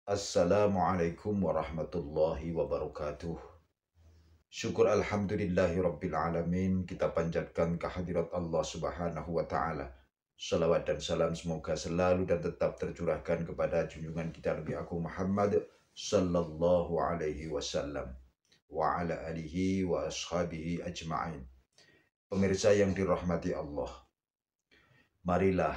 Assalamualaikum warahmatullahi wabarakatuh. Syukur alhamdulillahi rabbil alamin. Kita panjatkan kehadirat Allah subhanahu wa ta'ala. Salawat dan salam semoga selalu dan tetap tercurahkan kepada junjungan kita Nabi Agung Muhammad sallallahu alaihi wasallam wa ala alihi wa ashabihi ajma'in. Pemirsa yang dirahmati Allah, marilah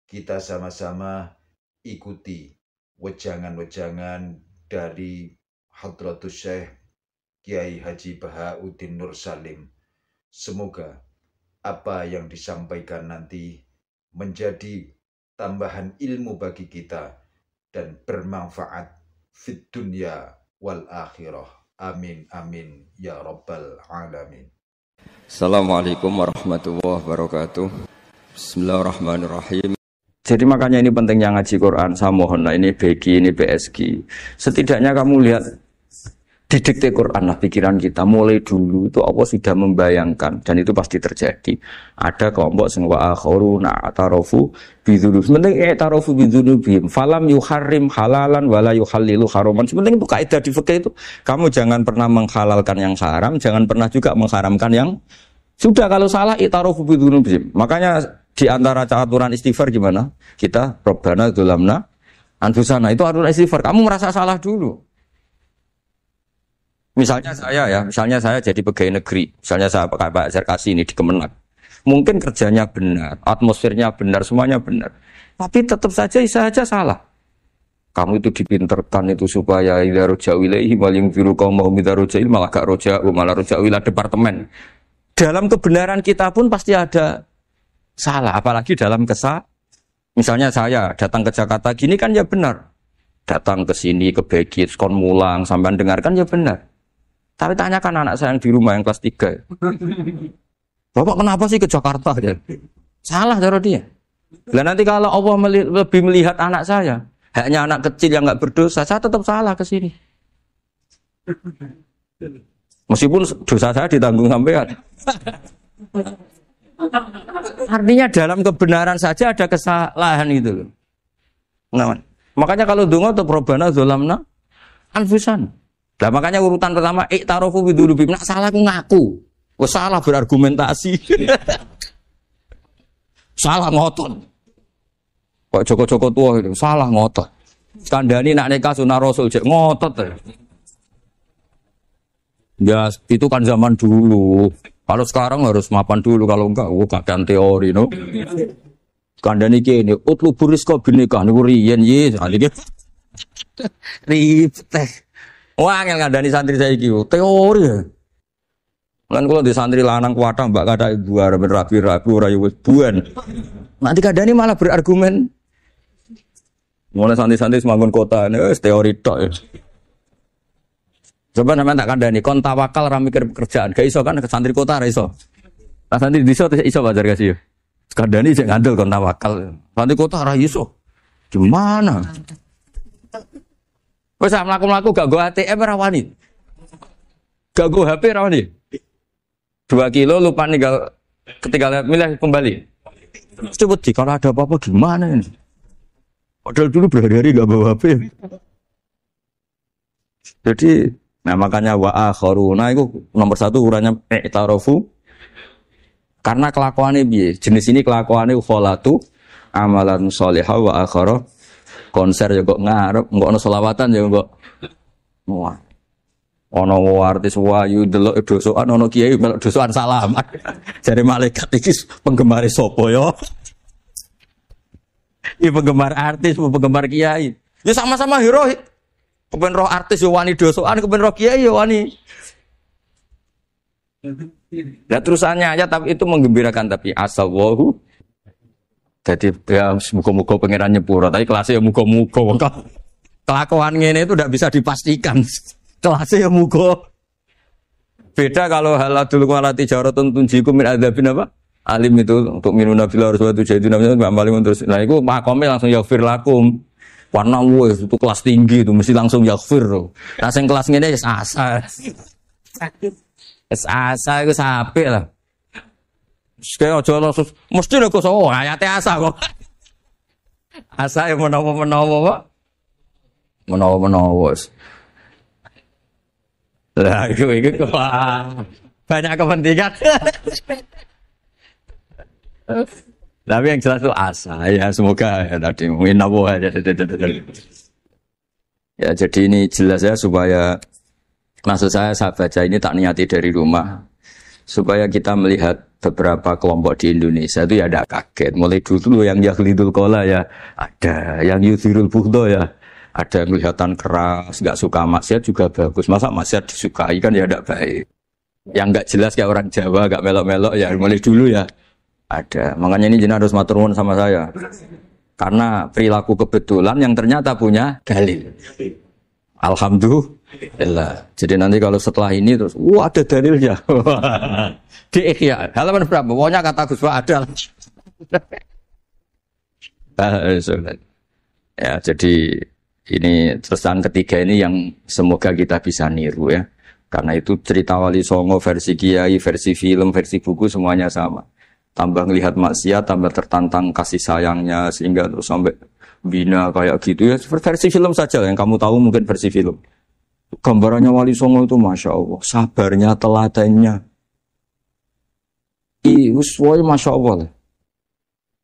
kita sama-sama ikuti wejangan-wejangan dari Hadratus Syekh Kiai Haji Bahauddin Nur Salim. Semoga apa yang disampaikan nanti menjadi tambahan ilmu bagi kita dan bermanfaat fid dunya wal akhirah. Amin amin ya rabbal alamin. Assalamualaikum warahmatullahi wabarakatuh. Bismillahirrahmanirrahim. Jadi makanya ini pentingnya ngaji Quran. Saya mohon, nah ini BG, ini BSG. Setidaknya kamu lihat di dikte Quran lah pikiran kita. Mulai dulu itu Allah sudah membayangkan, dan itu pasti terjadi. Ada kelompok sing wa akharuna atarafu bidzunub. Sementing i'tarafu bidzunubihim falam yuharrim halalan wala yuhallilu haraman. Sementing itu kaidah di fikih itu. Kamu jangan pernah menghalalkan yang haram, jangan pernah juga mengharamkan yang sudah. Kalau salah i'tarafu bidzunubihim. Makanya di antara aturan istighfar gimana? Kita Rabbana dzulamna anfusana, itu aturan istighfar. Kamu merasa salah dulu. Misalnya saya jadi pegawai negeri. Misalnya saya pakai Pak Zarkasi ini di Kemenak. Mungkin kerjanya benar, atmosfernya benar, semuanya benar. Tapi tetap saja salah. Kamu itu dipinterkan itu supaya idza roja'u ilaihi maling biru kaum mau idza roja'il malah gak roja'u malah roja'u ila departemen. Dalam kebenaran kita pun pasti ada salah, apalagi dalam misalnya saya datang ke Jakarta gini kan ya benar, datang ke sini ke Begit kon mulang sampai dengarkan ya benar. Tapi tanyakan anak saya yang di rumah yang kelas 3, Bapak kenapa sih ke Jakarta ya? Salah cara dia. Dan nanti kalau Allah lebih melihat anak saya, hanya anak kecil yang nggak berdosa, saya tetap salah ke sini. Meskipun dosa saya ditanggung sampean. Artinya dalam kebenaran saja ada kesalahan itu. Nah, makanya kalau donga untuk Rabbana dzulamna anfusan. Nah, makanya urutan pertama i'tarafu bidzunubihim. Nak salah aku ngaku. Wes salah berargumentasi. Salah ngotot. Kok Joko-Joko tua itu salah ngotot. Kandhani nak nikah sunah Rasul jek ngotot. Ya, itu kan zaman dulu. Kalau sekarang harus mapan dulu, kalau enggak, kakek teori, no. Kandani kene, utlubur rizqa binikah, niku riyen ye, iki. Ribet. Wah, angel ngandani santri saiki teori ya. Lan kula di santri lanang kuwatah mbak kata ibu arep rapi-rapi ora yo wis buan. Nanti kandani malah berargumen. Mulai santri-santri semanggon kota, wis teori tok ya. Coba namanya tak kandani, kon tawakal ra mikir pekerjaan. Gak iso kan ke santri kota ra iso. Lah santri desa iso Bajar kasih. Kandani sing ngandel kon tawakal. Santri kota ra iso. Gimana? Wes mlaku-mlaku gak go ATM ra wani. Gak go HP ra wani. 2 kilo lupa ninggal ketinggalan milih kembali. Coba di kalau ada apa-apa gimana ini? Padahal dulu berhari-hari gak bawa HP. Jadi nah makanya wa akharuna itu nomor 1 ukurannya i'tarafu. Karena kelakuannya piye? Jenis ini kelakuannya kholatu amalan sholihah wa akhara konser ya kok ngarep, engko ono selawatan ya kok. Wah. Ono artis wayu delok dosokan, ono kiai melok dosokan salaman. Jare malaikat iki penggemar sapa ya? Iki penggemar artis, penggemar kiai. Ya sama-sama hero. Kepen roh artis yo wani dosokan, kepen roh kiai yo wani. Lah terusannya aja tapi itu menggembirakan tapi asallahu. Jadi ya muga-muga pangeran nyepuro, tapi kelasnya ya muga-muga. Kelakuan ngene itu tidak bisa dipastikan. Kelasnya ya muga. Beda kalau haladul walati jaratun tunjikum min adzabin apa? Alim itu untuk minuna fil harus waktu jadi namanya Mbak Malim terus. Nah itu makomnya langsung yaghfir lakum. Warna itu kelas tinggi itu mesti langsung yaghfir. Nah sing kelas ngene wis asa. Wis asa iku sapik lah. Sekaya aja langsung mesti nek kok ayate asa kok. Asa yang menawa-menawa kok. menawa-menawa. Lah itu wah, banyak kepentingan. Tapi yang jelas itu asa ya, semoga ya tadi mungkin apa ya. Ya jadi ini jelas ya, supaya maksud saya baca ini tak niati dari rumah supaya kita melihat beberapa kelompok di Indonesia itu ya ada kaget. Mulai dulu yang yahlidul qola ya ada, yang yudhirul bughdo ya ada, yang kelihatan keras, nggak suka maksiat juga bagus. Masa maksiat disukai kan ya tidak baik. Yang nggak jelas kayak orang Jawa, nggak melok-melok ya mulai dulu ya ada. Makanya ini jenengan harus matur nuwun sama saya. Karena perilaku kebetulan yang ternyata punya dalil. Alhamdulillah. Jadi nanti kalau setelah ini terus, wah ada dalilnya. Di Ihya halaman berapa? Pokoknya kata Gus Pak ada. Ya, jadi ini terusan ketiga ini yang semoga kita bisa niru ya. Karena itu cerita Wali Songo versi kiai, versi film, versi buku semuanya sama. Tambah melihat maksiat, tambah tertantang kasih sayangnya, sehingga terus sampai bina kayak gitu ya. Versi film saja yang kamu tahu mungkin versi film. Gambarannya Wali Songo itu Masya Allah, sabarnya, teladannya. Semuanya Masya Allah lah.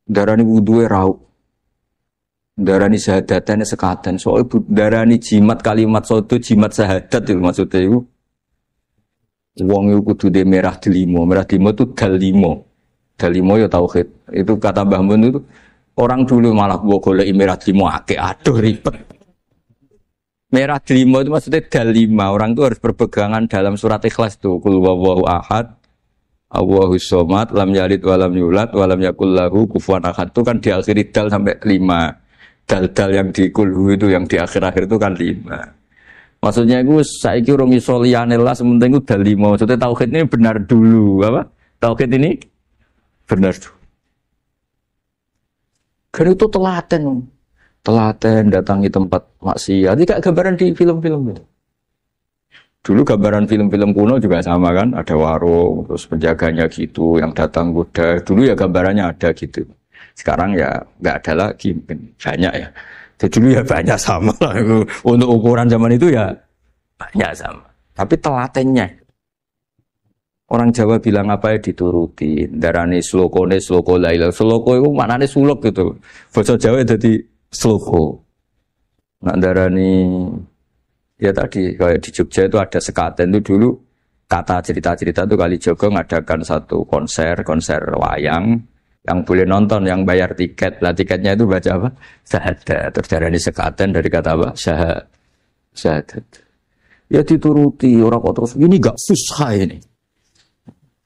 Darani wuduwe rauk, darani syahadatane sekaten. Soal darani jimat kalimat soto jimat syahadat itu maksudnya itu. Wong itu kudu de merah delimo itu dalimo. Dalimo ya tauhid. Itu kata Mbah Mun itu orang dulu malah golek merah delimo akeh, aduh ribet. Merah delimo itu maksudnya dalima. Orang itu harus berpegangan dalam surat Ikhlas tuh. Qul huwallahu ahad, Allahus somad, lam yalid walam yulad, walam yakul lahu kufuwan ahad. Itu kan diakhiri dal sampai 5. Dal-dal yang di kulhu itu yang di akhir-akhir itu kan 5. Maksudnya itu saiki urung iso liyane lah, sementing itu dalima. Maksudnya tauhid ini benar dulu, apa? Tauhid ini benar dulu. Kan itu telaten datangi tempat maksiat. Ini kayak gambaran di film-film itu. Dulu gambaran film-film kuno juga sama kan, ada warung, terus penjaganya gitu, yang datang kuda. Dulu ya gambarannya ada gitu. Sekarang ya nggak ada lagi, banyak ya. Jadi dulu ya banyak sama lah. Untuk ukuran zaman itu ya banyak sama. Tapi telatennya. Orang Jawa bilang apa ya dituruti. Darani sloko laila. Sloko itu maknanya suluk gitu. Bahasa Jawa jadi sloko. Nah darani ya tadi kayak di Jogja itu ada sekaten itu dulu kata cerita-cerita itu Kalijogo ngadakan satu konser wayang yang boleh nonton, yang bayar tiket. Lah tiketnya itu baca apa? Syahadat. Terus darani sekaten dari kata apa? Syahadat. Ya dituruti orang kok terus ini enggak susah ini.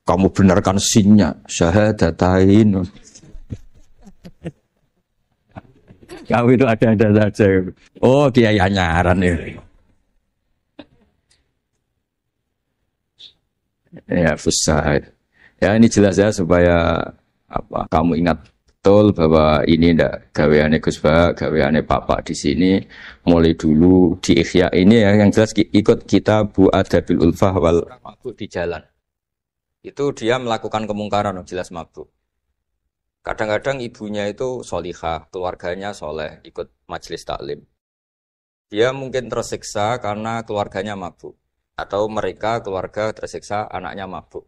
Kamu benarkan sinnya syahadatain. Kau itu ada saja. Oh, kiai nyaran ya. Ya susah. Ya ini jelas ya supaya apa kamu ingat betul bahwa ini ndak gaweane Gus Ba, gaweane Bapak di sini mulai dulu di Ihya ini ya yang jelas ikut kita Bu Adabil Ulfah wal mabuk di jalan. Itu dia melakukan kemungkaran jelas mabuk. Kadang-kadang ibunya itu solihah, keluarganya soleh, ikut majelis taklim. Dia mungkin tersiksa karena keluarganya mabuk. Atau mereka keluarga tersiksa anaknya mabuk.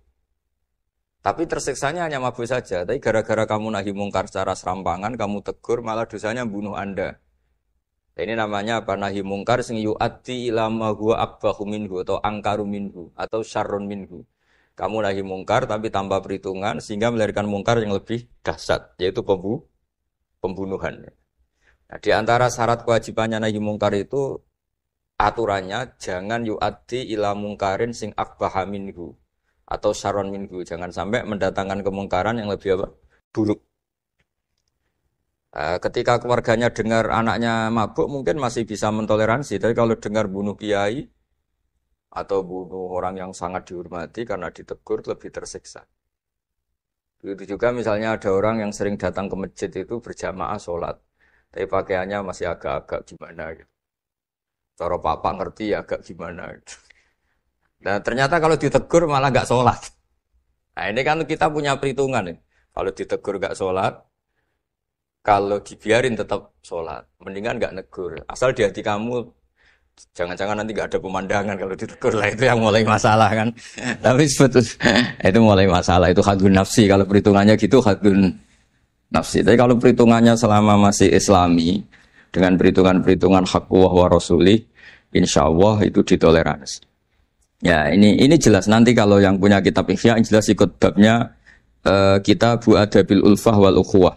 Tapi tersiksanya hanya mabuk saja. Tapi gara-gara kamu nahi mungkar secara serampangan, kamu tegur, malah dosanya bunuh Anda. Ini namanya apa? Nahi mungkar sing yu'addi ila ma huwa akbahu minhu atau angkaru minhu atau syarrun minhu. Kamu nahi mungkar tapi tanpa perhitungan sehingga melahirkan mungkar yang lebih dahsyat, yaitu pembunuhan. Nah, di antara syarat kewajibannya nahi mungkar itu aturannya jangan yu'addi ila mungkarin sing akbaha minhu atau syarrun minhu. Jangan sampai mendatangkan kemungkaran yang lebih apa? Buruk. Ketika keluarganya dengar anaknya mabuk mungkin masih bisa mentoleransi, tapi kalau dengar bunuh kiai atau bunuh orang yang sangat dihormati karena ditegur lebih tersiksa. Begitu juga misalnya ada orang yang sering datang ke masjid itu berjamaah sholat, tapi pakaiannya masih agak-agak gimana gitu. Cara papa ngerti ya agak gimana gitu. Nah ternyata kalau ditegur malah gak sholat. Nah ini kan kita punya perhitungan ya. Kalau ditegur gak sholat, kalau dibiarin tetap sholat, mendingan gak negur. Asal di hati kamu Jangan-jangan nanti nggak ada pemandangan kalau ditegur lah, itu yang mulai masalah kan. Tapi sebetulnya itu mulai masalah, itu hadun nafsi. Kalau perhitungannya gitu hadun nafsi. Tapi kalau perhitungannya selama masih Islami dengan perhitungan-perhitungan hak wa rasuli, insya Allah itu ditoleransi. Ya ini jelas nanti kalau yang punya kitab Ihya jelas ikut babnya Kitabu Adabil Ulfah wal Ukhuwah.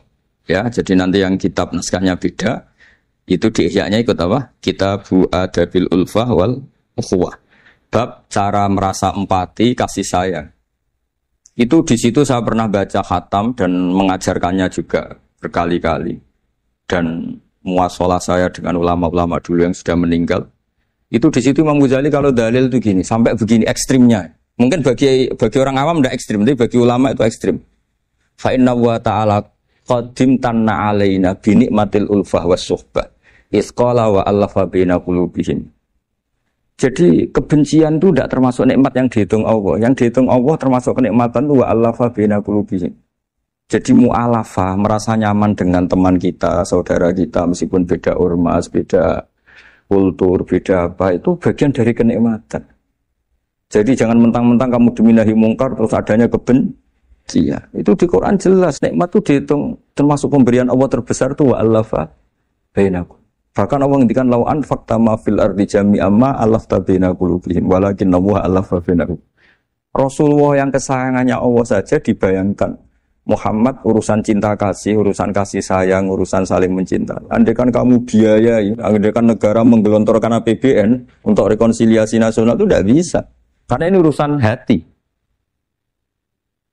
Ya, jadi nanti yang kitab naskahnya beda, itu di Ihya-nya ikut apa? Kitabu Adabil Ulfah wal Ukhuwah. Bab cara merasa empati, kasih sayang. Itu di situ saya pernah baca khatam dan mengajarkannya juga berkali-kali. Dan muasalah saya dengan ulama-ulama dulu yang sudah meninggal. Itu di situ Imam Ghazali kalau dalil itu gini, sampai begini ekstrimnya. Mungkin bagi orang awam tidak ekstrim, tapi bagi ulama itu ekstrim. Fa inna wa ta'ala qadim tanna alaina bi nikmatil ulfah was suhbah. Isqala wa allafa baina qulubihim. Jadi kebencian itu tidak termasuk nikmat yang dihitung Allah. Yang dihitung Allah termasuk kenikmatan itu wa allafa baina qulubihim. Jadi mu'alafa, merasa nyaman dengan teman kita, saudara kita, meskipun beda ormas, beda kultur, beda apa, itu bagian dari kenikmatan. Jadi jangan mentang-mentang kamu demi nahi mungkar terus adanya kebencian. Itu di Quran jelas, nikmat itu dihitung termasuk pemberian Allah terbesar itu wa allafa bainakum. Bahkan Allah ngendikan lau anfaqta ma fil ardi jami'an ma allafta baina qulubihim walakin Allah allafa bainakum. Rasulullah yang kesayangannya Allah saja dibayangkan Muhammad urusan cinta kasih, urusan kasih sayang, urusan saling mencinta. Andai kan kamu biayai, andai kan negara menggelontorkan APBN untuk rekonsiliasi nasional itu tidak bisa. Karena ini urusan hati.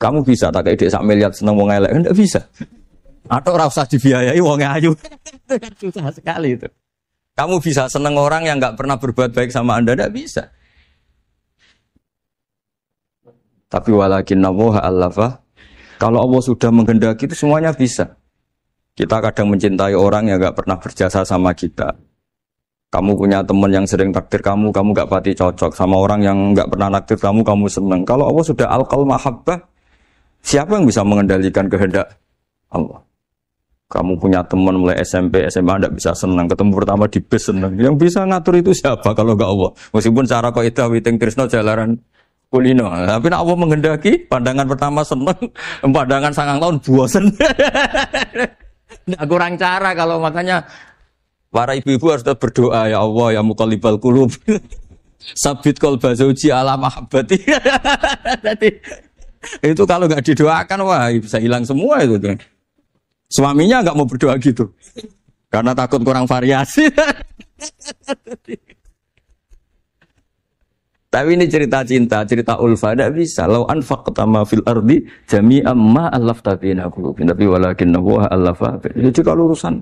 Kamu bisa tak kayak sak miliar seneng wong elek, enggak bisa. Atau ora usah dibiayai wong ayu. Susah sekali itu. Kamu bisa seneng orang yang enggak pernah berbuat baik sama Anda, enggak bisa. Tapi walakin Allah allafa. Kalau Allah sudah menghendaki itu semuanya bisa. Kita kadang mencintai orang yang enggak pernah berjasa sama kita. Kamu punya teman yang sering takdir kamu gak pati cocok sama orang yang gak pernah naktir kamu senang. Kalau Allah sudah alqal mahabbah, siapa yang bisa mengendalikan kehendak Allah? Kamu punya teman mulai SMP, SMA gak bisa senang, ketemu pertama di bis senang. Yang bisa ngatur itu siapa kalau gak Allah? Meskipun cara kaidah witing tresno jalaran kulino, tapi Allah menghendaki pandangan pertama senang, pandangan 9 tahun bosan. Nggak kurang cara kalau makanya. Para ibu-ibu harus berdoa, ya Allah, ya muqallibal qulub. Sabit qalba zauji ala mahabbati. Jadi itu kalau enggak didoakan wah bisa hilang semua itu. Suaminya enggak mau berdoa gitu. Karena takut kurang variasi. Tapi ini cerita cinta, cerita ulfa enggak bisa. Lau anfaqta ma fil ardi jami'an ma allafta baina qulubin. Tapi walakin Allah allafa. Jadi kalau urusan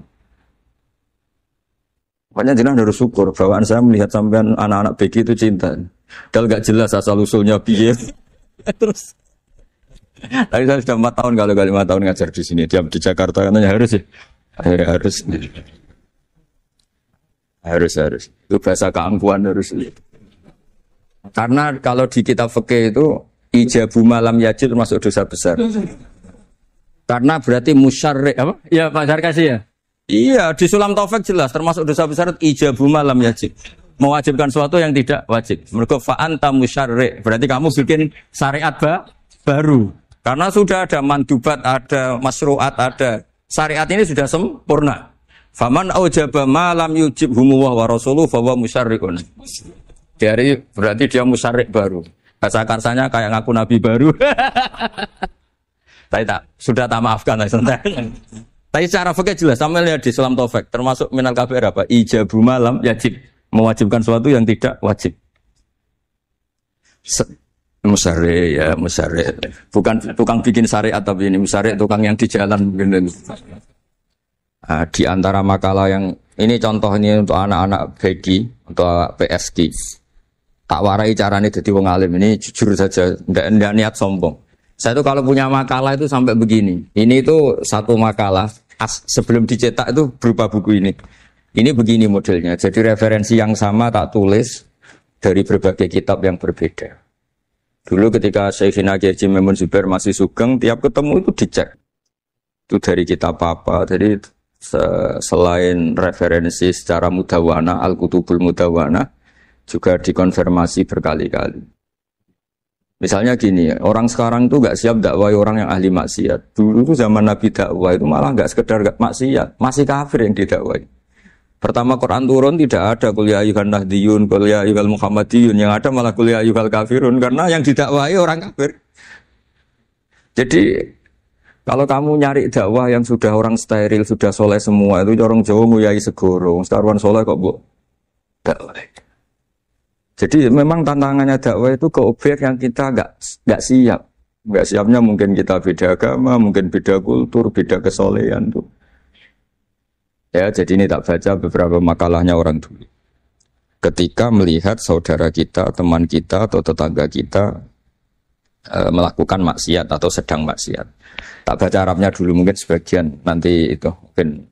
makanya jenengan harus syukur bawaan saya melihat sampean anak-anak BG itu cinta. Padahal gak jelas asal usulnya piye. Terus. Tapi saya sudah 4 tahun kalau 5 tahun ngajar di sini. Dia di Jakarta katanya harus ya. Harus. Itu bahasa keangkuhan harus. Karena kalau di kitab fikih itu ijabu malam yajid termasuk dosa besar. Karena berarti musyarrik apa? Ya Pak Sarkasi ya. Iya, di Sulam Taufik jelas termasuk dosa besar ijabu malam yajib. Mewajibkan sesuatu yang tidak wajib. Mergo fa anta musyarri', berarti kamu bikin syariat baru. Karena sudah ada mandubat, ada masru'at, ada syariat ini sudah sempurna. Faman aujaba ma lam yujibhumu wa rasuluhu fa huwa musyarri'un. Dari berarti dia musyarri' baru. Bahasa karsanya kayak ngaku nabi baru. Sudah tak maafkan santai. Tapi secara fikih jelas, sama lihat di Sulam Taufik, termasuk minal kabir apa? Ijabu malam yajib, mewajibkan sesuatu yang tidak wajib. Musyarri ya musyarri, bukan tukang bikin syariat tapi ini musyarri tukang yang di jalan mungkin. Di antara makalah yang ini contoh ini untuk anak-anak BG, untuk PSG. Tak warai caranya jadi wong alim ini jujur saja, tidak niat sombong. Saya itu kalau punya makalah itu sampai begini. Ini itu satu makalah sebelum dicetak itu berupa buku ini. Ini begini modelnya. Jadi referensi yang sama tak tulis dari berbagai kitab yang berbeda. Dulu ketika Syekhina Kiai Haji Maimun Zubair masih sugeng, tiap ketemu itu dicek. Itu dari kitab apa. Jadi selain referensi secara mudawana, Al-Kutubul Mudawana, juga dikonfirmasi berkali-kali. Misalnya gini, orang sekarang tuh nggak siap dakwai orang yang ahli maksiat. Dulu tuh zaman Nabi dakwah itu malah nggak sekedar maksiat, masih kafir yang didakwai. Pertama Quran turun tidak ada qul ya ayyuhan nahdiyun, qul ya ayyuhal muhammadiyun, yang ada malah qul ya ayyuhal kafirun karena yang didakwai orang kafir. Jadi kalau kamu nyari dakwah yang sudah orang steril, sudah soleh semua, itu orang Jawa nguyai segoro, sekaruan soleh kok bu dakwah. Jadi memang tantangannya dakwah itu ke objek yang kita nggak siap. Nggak siapnya mungkin kita beda agama, mungkin beda kultur, beda kesolehan tuh. Ya, jadi ini tak baca beberapa makalahnya orang dulu. Ketika melihat saudara kita, teman kita atau tetangga kita melakukan maksiat atau sedang maksiat. Tak baca Arabnya dulu mungkin sebagian, nanti itu mungkin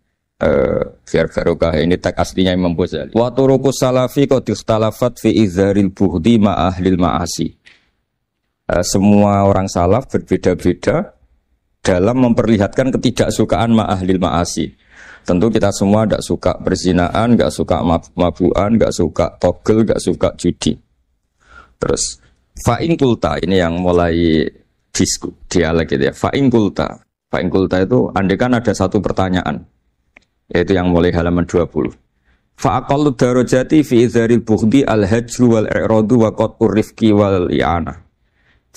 biar barokah. Ini teks aslinya Imam Ghazali. Wa turuqus salafi qad ikhtalafat fi izharil bughdi ma ahlil ma'asi. Semua orang salaf berbeda-beda dalam memperlihatkan ketidaksukaan ma ahlil ma'asi. Tentu kita semua tidak suka perzinaan, tidak suka mabuan, tidak suka togel, tidak suka judi. Terus fa'in kulta, ini yang mulai dialek gitu ya. Fa'in kulta itu andekan ada satu pertanyaan, yaitu yang mulai halaman 20. Fa'aqallu darajati fi izharil bughdi al-hajru wal-i'radu wa qat'ur rifqi wal i'ana.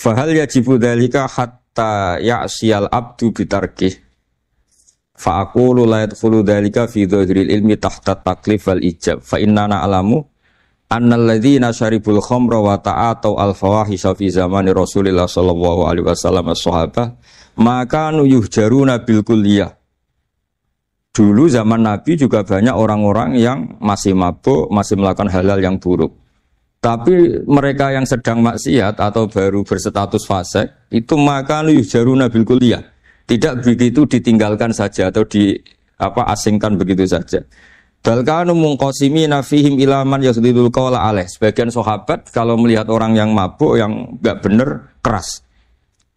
Fahal yajibu dzalika hatta ya'siyal abdu bitarkih. Fa'aqulu la yadkhulu dzalika fi dhahiril ilmi tahta taklif wal ijab. Fa inna na'lamu annal ladzina syaribul khamra wa ta'atau al-fawahisha fi zamani Rasulillah sallallahu alaihi wasallam as-sahabah maka yuhjaruna bil kulliyah. Dulu zaman Nabi juga banyak orang-orang yang masih mabuk, masih melakukan hal-hal yang buruk. Tapi mereka yang sedang maksiat atau baru berstatus fasik itu maka yuhjaruna bil kulliyah. Tidak begitu ditinggalkan saja atau asingkan begitu saja. Balkanu mungqasimina fihim ilaman yasdidul qawla alaih. Sebagian sahabat kalau melihat orang yang mabuk, yang enggak benar, keras.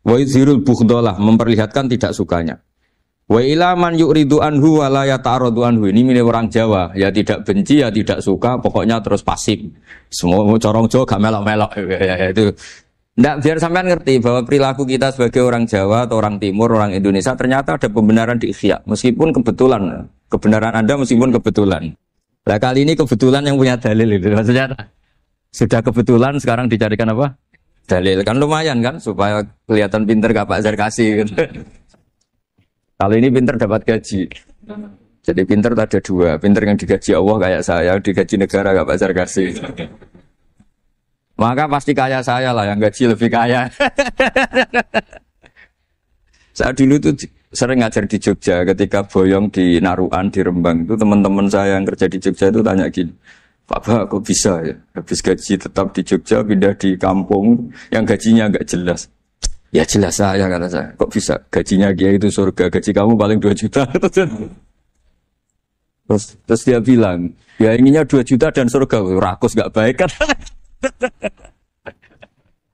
Wa yuzhirul bughdalah, memperlihatkan tidak sukanya. Wa ilaman yu'ridu anhu wa la yata'aradu anhu. Ini milik orang Jawa, ya tidak benci, ya tidak suka, pokoknya terus pasif. Semua corong Jawa gak melok-melok ya itu. Nggak, biar sampean ngerti bahwa perilaku kita sebagai orang Jawa atau orang Timur, orang Indonesia ternyata ada pembenaran di ikhya, meskipun kebetulan. Kebenaran Anda meskipun kebetulan. Nah kali ini kebetulan yang punya dalil itu. Maksudnya sudah kebetulan sekarang dicarikan apa? Dalil. Kan lumayan kan supaya kelihatan pinter gak Pak Zarkasi gitu. Kalau ini pinter dapat gaji. Jadi pinter ada dua. Pinter yang digaji Allah kayak saya, digaji negara gak Pak Zarkasi. Maka pasti kaya saya lah, yang gaji lebih kaya. Saat dulu tuh sering ngajar di Jogja, ketika boyong di Naruan, di Rembang, itu teman-teman saya yang kerja di Jogja itu tanya gini, Pak kok bisa ya, habis gaji tetap di Jogja, pindah di kampung, yang gajinya agak jelas. Ya jelas saya, kata saya, kok bisa, gajinya dia itu surga, gaji kamu paling 2 juta. Terus dia bilang, ya inginnya 2 juta dan surga, rakus gak baik kan.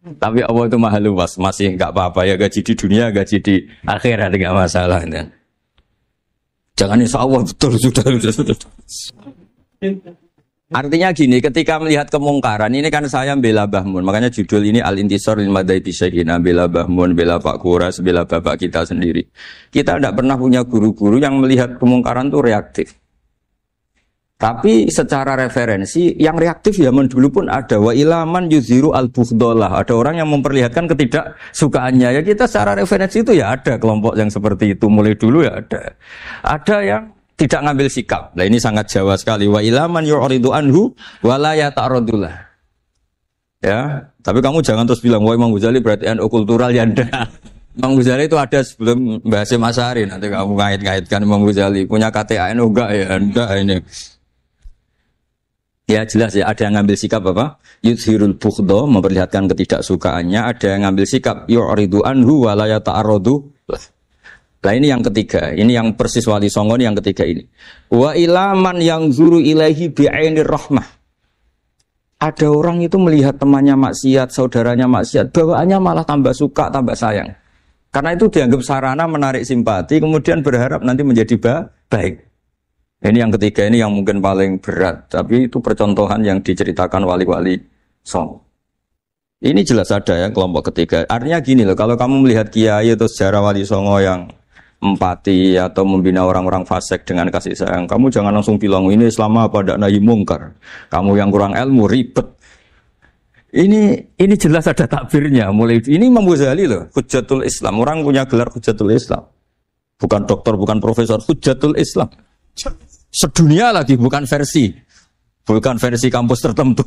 Tapi Allah itu maha luas, masih nggak apa-apa ya, gaji di dunia, gaji di akhirat nggak masalah. Ya. Jangan insya Allah betul sudah. Artinya gini, ketika melihat kemungkaran ini kan saya bela Bahmun, makanya judul ini Al-Intisar lil Madhabi Syekhina, bela Bahmun, bela Pak Kuras, bela bapak kita sendiri. Kita tidak pernah punya guru-guru yang melihat kemungkaran itu reaktif. Tapi secara referensi yang reaktif zaman dulu pun ada. Wa ilaman yuziru al-bughdalah. Ada orang yang memperlihatkan ketidaksukaannya. Ya kita secara referensi itu ya ada kelompok yang seperti itu. Mulai dulu ya ada. Ada yang tidak ngambil sikap. Nah ini sangat Jawa sekali. Wa ilaman yu'ridu anhu wa la yata'radullah. Ya, tapi kamu jangan terus bilang wah Imam Ghazali berarti NU kultural ya enggak. Imam Ghazali itu ada sebelum bahas Mas Ari. Nanti kamu ngait-ngaitkan Imam Ghazali punya KTA NU enggak ya? Enggak ini. Ya jelas ya, ada yang ngambil sikap apa? Yuzhirul bughda, memperlihatkan ketidaksukaannya. Ada yang ngambil sikap yu'ridu anhu wa la yata'arradu. Nah ini yang ketiga, ini yang persis Wali Songo yang ketiga ini. Wa ilaman yang zuru ilaihi bi'ainir rahmah. Ada orang itu melihat temannya maksiat, saudaranya maksiat, bawaannya malah tambah suka, tambah sayang. Karena itu dianggap sarana menarik simpati, kemudian berharap nanti menjadi baik. Ini yang ketiga ini yang mungkin paling berat, tapi itu percontohan yang diceritakan wali-wali Songo. Ini jelas ada ya kelompok ketiga. Artinya gini loh, kalau kamu melihat kiai atau sejarah wali Songo yang empati atau membina orang-orang fasik dengan kasih sayang, kamu jangan langsung bilang ini Islam apa ndak nahi mungkar. Kamu yang kurang ilmu ribet. Ini jelas ada takbirnya. Mulai ini Imam Ghazali loh, Hujjatul Islam. Orang punya gelar Hujjatul Islam. Bukan doktor, bukan profesor, Hujjatul Islam. Sedunia lagi, bukan versi kampus tertentu.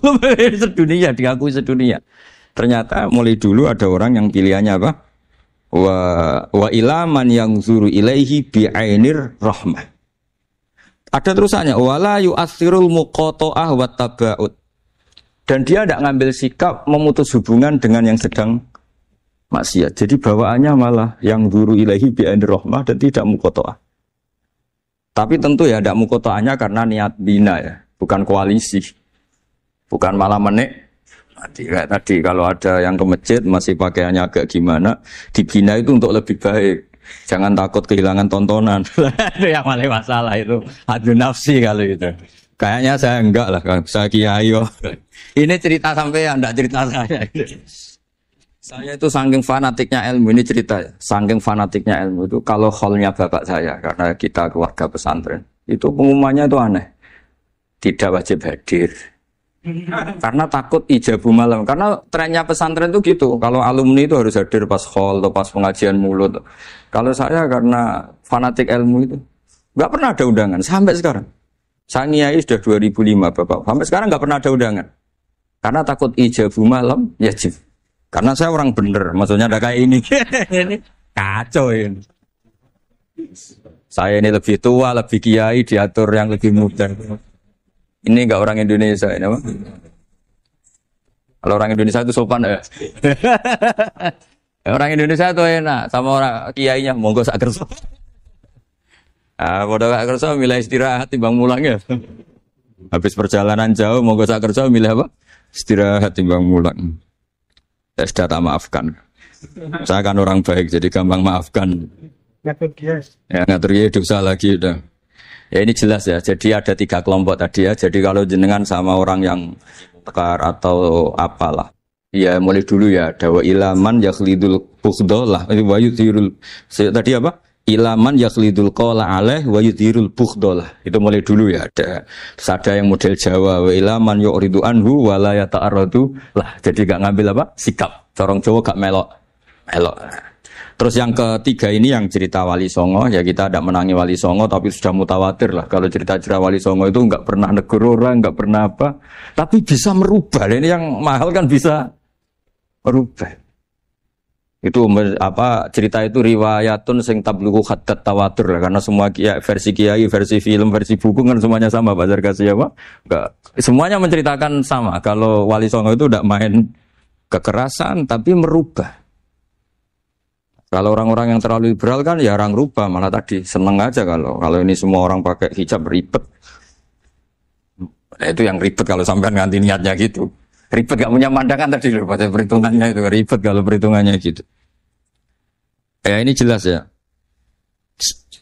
Sedunia, diakui sedunia. Ternyata mulai dulu ada orang yang pilihannya apa? Wa ilaman yang zuru ilaihi bi'ainir rahmah. Ada terusannya, wala yu'athirul muqata'ah wa taba'ud. Dan dia tidak ngambil sikap memutus hubungan dengan yang sedang maksiat. Jadi bawaannya malah yang zuru ilaihi bi'ainir rahmah dan tidak muqata'ah. Tapi tentu ya tidak muqata'ahnya karena niat bina ya, bukan koalisi. Bukan malah menik. Tadi kalau ada yang ke masjid masih pakaiannya agak gimana, dibina itu untuk lebih baik. Jangan takut kehilangan tontonan. Itu yang paling masalah itu. Adu nafsi kalau itu. Kayaknya saya enggak lah, saya kiai. Ini cerita sampai enggak cerita saya. Saya itu saking fanatiknya ilmu, ini cerita ya. Saking fanatiknya ilmu itu kalau hallnya bapak saya, karena kita keluarga pesantren, itu pengumumannya itu aneh. Tidak wajib hadir. Karena takut ijabu malam. Karena trennya pesantren itu gitu. Kalau alumni itu harus hadir pas hall atau pas pengajian mulut. Kalau saya karena fanatik ilmu itu nggak pernah ada undangan sampai sekarang. Saya ngiyai sudah 2005 bapak. Sampai sekarang nggak pernah ada undangan. Karena takut ijabu malam yajib. Karena saya orang bener. Maksudnya ada kayak ini. Ini kacau ini. Saya ini lebih tua, lebih kiai, diatur yang lebih muda. Ini enggak orang Indonesia ini apa? Kalau orang Indonesia itu sopan ya. Orang Indonesia itu enak sama orang kiainya monggo sak kersa. Ah, padha sak kersa milih istirahat timbang mulang ya. Habis perjalanan jauh monggo sak kersa milih apa? Istirahat timbang mulang. Ya sudah tak maafkan. Saya kan orang baik jadi gampang maafkan. Ngatur dia. Ya ngatur dia dosa lagi udah. Ya ini jelas ya, jadi ada 3 kelompok tadi ya. Jadi kalau jenengan sama orang yang tekar atau apalah, ya mulai dulu ya. Dawa ilaman yakhlidul bukhdolah, wa yuthirul. Tadi apa? Ilaman yakhlidul qala alaih wa yuthirul bukhdolah. Itu mulai dulu ya. Terus ada yang model Jawa, wa ilaman yu'ridu anhu wa la yata'arradu lah. Jadi gak ngambil apa? Sikap. Corong Jawa gak melok. Terus yang ketiga ini yang cerita Wali Songo, ya kita tidak menangi Wali Songo tapi sudah mutawatir lah. Kalau cerita-cerita Wali Songo itu nggak pernah negur orang, nggak pernah apa, tapi bisa merubah. Ini yang mahal kan bisa merubah. Itu apa cerita itu riwayatun sing tablughu hadat tawatur lah. Karena semua versi kiai, versi film, versi buku kan semuanya sama. Pak Zarkasi apa? Enggak, semuanya menceritakan sama. Kalau Wali Songo itu tidak main kekerasan tapi merubah. Kalau orang-orang yang terlalu liberal kan ya orang rubah, malah tadi seneng aja kalau ini semua orang pakai hijab ribet. Nah, itu yang ribet kalau sampai nganti niatnya gitu. Ribet gak punya pandangan tadi loh pada perhitungannya itu ribet kalau perhitungannya gitu. Ya ini jelas ya.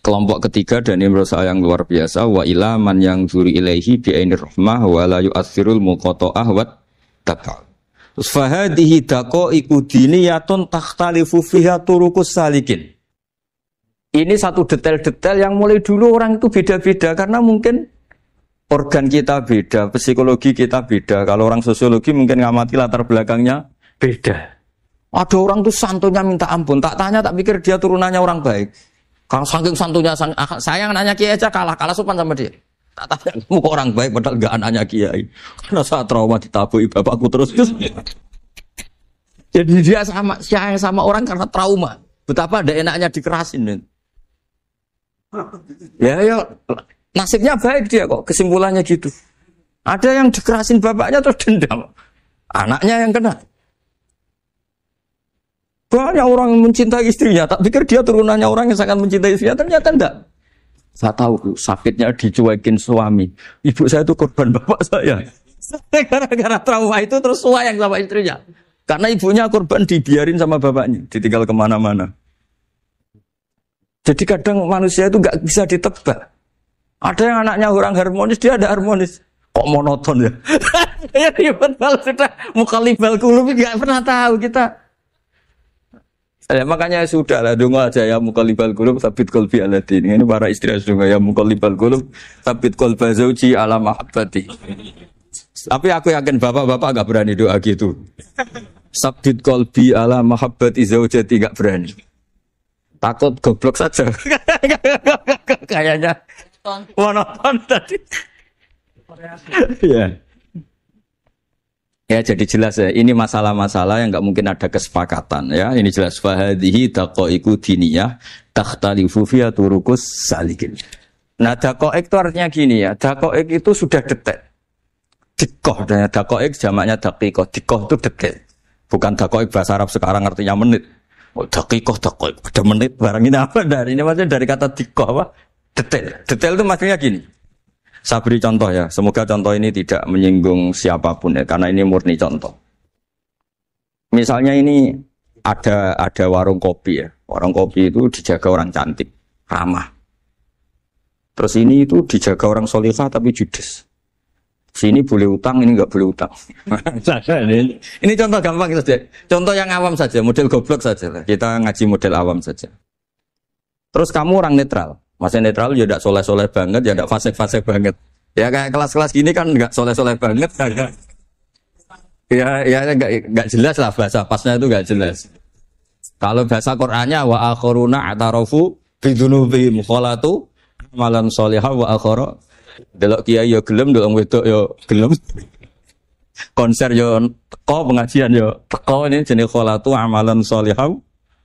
Kelompok ketiga dan ini menurut saya yang luar biasa, wa ilaman yang zuri ilaihi bi'ainir rahmah wa la yu'athirul muqata'ah wa tabal. Fahadihi daqaiqu diniyatun takhtalifu fiha turuqus salikin. Ini satu detail-detail yang mulai dulu orang itu beda-beda karena mungkin organ kita beda, psikologi kita beda. Kalau orang sosiologi mungkin ngamati latar belakangnya beda. Ada orang tuh santunya minta ampun, tak tanya tak pikir dia turunannya orang baik. Kalau saking santunya saya nanya kiai aja kalah sopan sama dia. Tak tanya kamu kok orang baik padahal enggak anaknya kiai. Karena saat trauma ditabui bapakku terus. Jadi dia sama orang karena trauma. Betapa ada enaknya dikerasin. Ya nasibnya baik dia kok, kesimpulannya gitu. Ada yang dikerasin bapaknya terus dendam. Anaknya yang kena. Banyak orang yang mencintai istrinya, tak pikir dia turunannya orang yang sangat mencintai istrinya, ternyata enggak. Saya tahu sakitnya dicuekin suami. Ibu saya itu korban bapak saya. Gara-gara trauma itu terus sayang sama istrinya. Karena ibunya korban dibiarin sama bapaknya, ditinggal kemana-mana. Jadi kadang manusia itu nggak bisa ditebak. Ada yang anaknya orang harmonis, dia ada harmonis. Kok monoton ya? Ya ribet banget sudah. Mukhalifal qulub nggak pernah tahu kita. Ya, makanya sudah lah, donga aja ya mukhalifal qulub sabit qalbi ala din. Ini para istri donga ya mukhalifal qulub sabit qalba zauji ala mahabbati. Tapi aku yakin bapak-bapak nggak berani doa gitu. Sabit qalbi ala mahabbati zaujati nggak berani. Takut goblok saja. Kayaknya monoton tadi. Ya. Ya, jadi jelas ya, ini masalah-masalah yang nggak mungkin ada kesepakatan ya. Ini jelas fahadihi daqaiqu diniyah takhtalifu fiha turuqus salikin. Nah, daqaiq itu artinya gini ya. Daqaiq itu sudah detail. Dikoh, daqaiq jamaknya daqiqah. Dikoh itu detail. Bukan daqaiq bahasa Arab sekarang artinya menit. Oh, daqiqah, ada menit barang ini apa dari ini maksudnya dari kata dikoh apa? Detail. Detail itu maksudnya gini. Saya beri contoh ya, semoga contoh ini tidak menyinggung siapapun ya, karena ini murni contoh. Misalnya ini ada warung kopi ya, warung kopi itu dijaga orang cantik, ramah. Terus ini itu dijaga orang solihah tapi judes. Sini boleh utang, ini nggak boleh utang. Ini contoh gampang saja, contoh yang awam saja, model goblok saja. Kita ngaji model awam saja. Terus kamu orang netral. Masih netral ya tidak soleh-soleh banget, ya tidak fasik-fasik banget. Ya kayak kelas-kelas gini kan nggak soleh-soleh banget, agak. Ya nggak jelas lah bahasa pasnya itu nggak jelas. Kalau bahasa Qur'annya wa akharuna atarafu bidunubihim kholatu malan solihah wa akhara. Delok kiai yo gelem, delok wedok yo gelem. Konser yo teko, pengajian yo teko, ini jenis kholatu amalan solihah.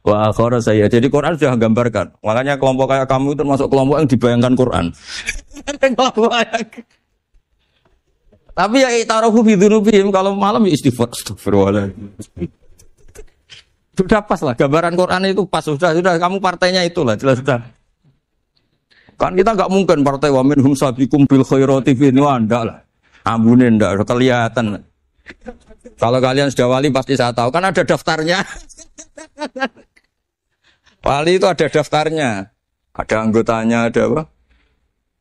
Wa akhara saya. Jadi Quran sudah gambarkan. Makanya kelompok kayak kamu termasuk kelompok yang dibayangkan Quran. Tapi ya taruhu bidunubihim kalau malam ya istighfar. Astagfirullahaladzim. Sudah pas lah gambaran Quran itu pas sudah kamu partainya itulah jelas sudah. Kan kita enggak mungkin partai wa minhum sabiqum bil khairati fi ndak lah. Ambune ndak kelihatan. Kalau kalian sudah wali pasti saya tahu kan ada daftarnya. Wali itu ada daftarnya, ada anggotanya, ada apa?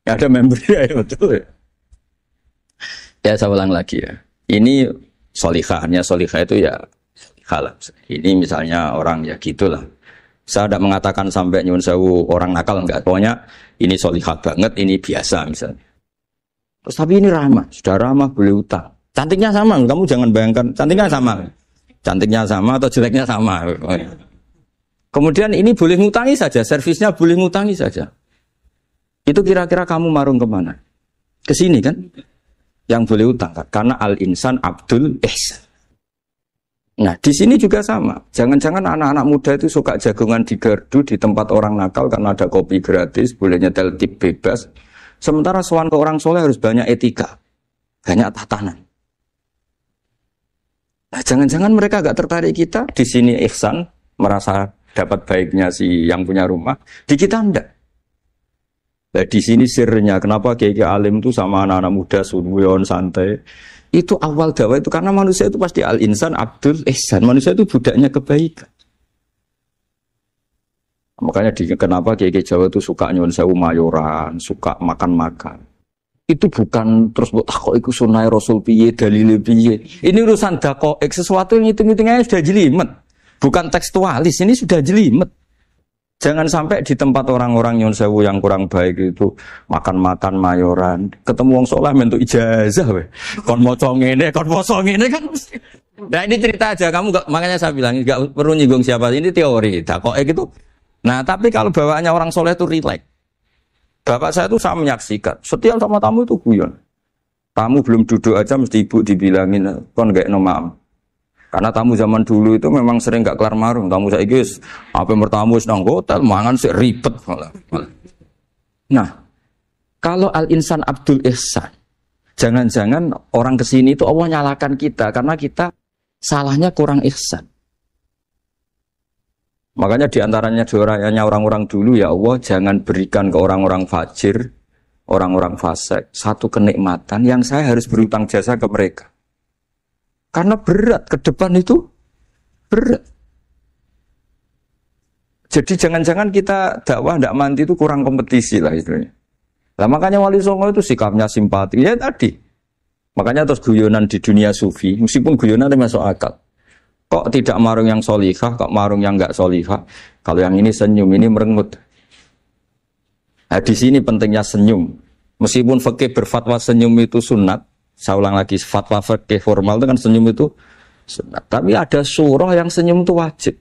Ya, ada membernya, ya betul ya. Ya saya ulang lagi ya. Ini solihahnya solihah itu ya solihah. Ini misalnya orang ya gitulah. Saya tidak mengatakan sampai nyun sewu orang nakal enggak. Pokoknya ini solihah banget, ini biasa misalnya. Terus tapi ini ramah, sudah ramah boleh utang. Cantiknya sama, kamu jangan bayangkan cantiknya sama. Cantiknya sama atau jeleknya sama. Kemudian ini boleh ngutangi saja, servisnya boleh ngutangi saja. Itu kira-kira kamu marung kemana? Ke sini kan? Yang boleh utang kan? Karena al-insan abdul ihsan. Nah di sini juga sama. Jangan-jangan anak-anak muda itu suka jagongan di gardu di tempat orang nakal karena ada kopi gratis, boleh nyetel tip bebas. Sementara sowan ke orang soleh harus banyak etika, banyak tatanan. Nah, jangan-jangan mereka agak tertarik kita di sini ihsan, merasa dapat baiknya si yang punya rumah, di kita enggak. Nah, di sini sirnya kenapa kiai alim itu sama anak-anak muda suwon santai. Itu awal dakwah itu karena manusia itu pasti al-insan abdul ihsan, manusia itu budaknya kebaikan. Makanya kenapa kiai Jawa itu suka nyuwun sewu mayoran, suka makan-makan. Itu bukan terus buat kok iku sunai Rasul piye dalile piye. Ini urusan dakoek sesuatu yang hitung-hitungannya sudah jelimet. Bukan tekstualis, ini sudah jelimet. Jangan sampai di tempat orang-orang nyuwun sewu yang kurang baik itu makan-makan mayoran, ketemu wong saleh mentuk ijazah we. Kon maca ngene, kon poso ngene kan. Nah, ini cerita aja, kamu enggak, makanya saya bilang enggak perlu nyinggung siapa, ini teori. Dakoek itu. Nah, tapi kalau bawaannya orang soleh itu rileks. Bapak saya itu saya menyaksikan, setiap sama tamu itu guyon. Tamu belum duduk aja mesti ibu dibilangin, kon gak nomam. Karena tamu zaman dulu itu memang sering gak kelar marung. Tamu saya guys, apa bertamu sedang hotel, mangan sih ribet. Nah, kalau al-insan abdul ihsan, jangan-jangan orang kesini itu Allah nyalakan kita karena kita salahnya kurang ihsan. Makanya diantaranya doanya orang-orang dulu ya Allah jangan berikan ke orang-orang fajir, orang-orang fasik satu kenikmatan yang saya harus berutang jasa ke mereka. Karena berat ke depan itu berat. Jadi jangan-jangan kita dakwah tidak mandi itu kurang kompetisi lah istilahnya. Lah makanya Wali Songo itu sikapnya simpati. Ya tadi. Makanya terus guyonan di dunia sufi, meskipun guyonan itu masuk akal. Kok tidak marung yang solihah, kok marung yang enggak solihah? Kalau yang ini senyum, ini merengut. Nah, di sini pentingnya senyum. Meskipun fikih berfatwa senyum itu sunat, saya ulang lagi, fatwa fikih formal itu kan senyum itu sunat. Tapi ada surah yang senyum itu wajib.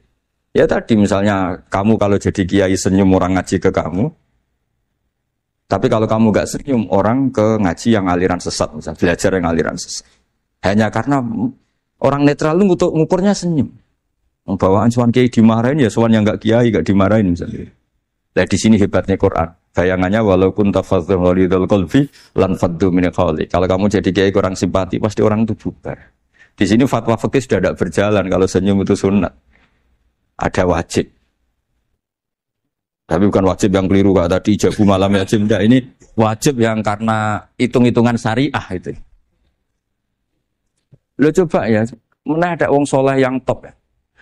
Ya tadi misalnya kamu kalau jadi kiai senyum orang ngaji ke kamu. Tapi kalau kamu gak senyum, orang ke ngaji yang aliran sesat, misalnya belajar yang aliran sesat. Hanya karena orang netral itu ngukurnya senyum. Bawaan suan kiai dimarahin, ya suan yang gak kiai gak dimarahin misalnya. Nah di sini hebatnya Quran. Bayangannya walaupun tafadzul ghalidul qalbi lan faddu min qawli. Kalau kamu jadi kiai kurang simpati, pasti orang itu bubar. Di sini fatwa fikih sudah tidak berjalan kalau senyum itu sunat. Ada wajib. Tapi bukan wajib yang keliru kak tadi jabu malam ya jemda. Ini wajib yang karena hitung-hitungan syariah itu. Lo coba ya, mana ada wong soleh yang top ya.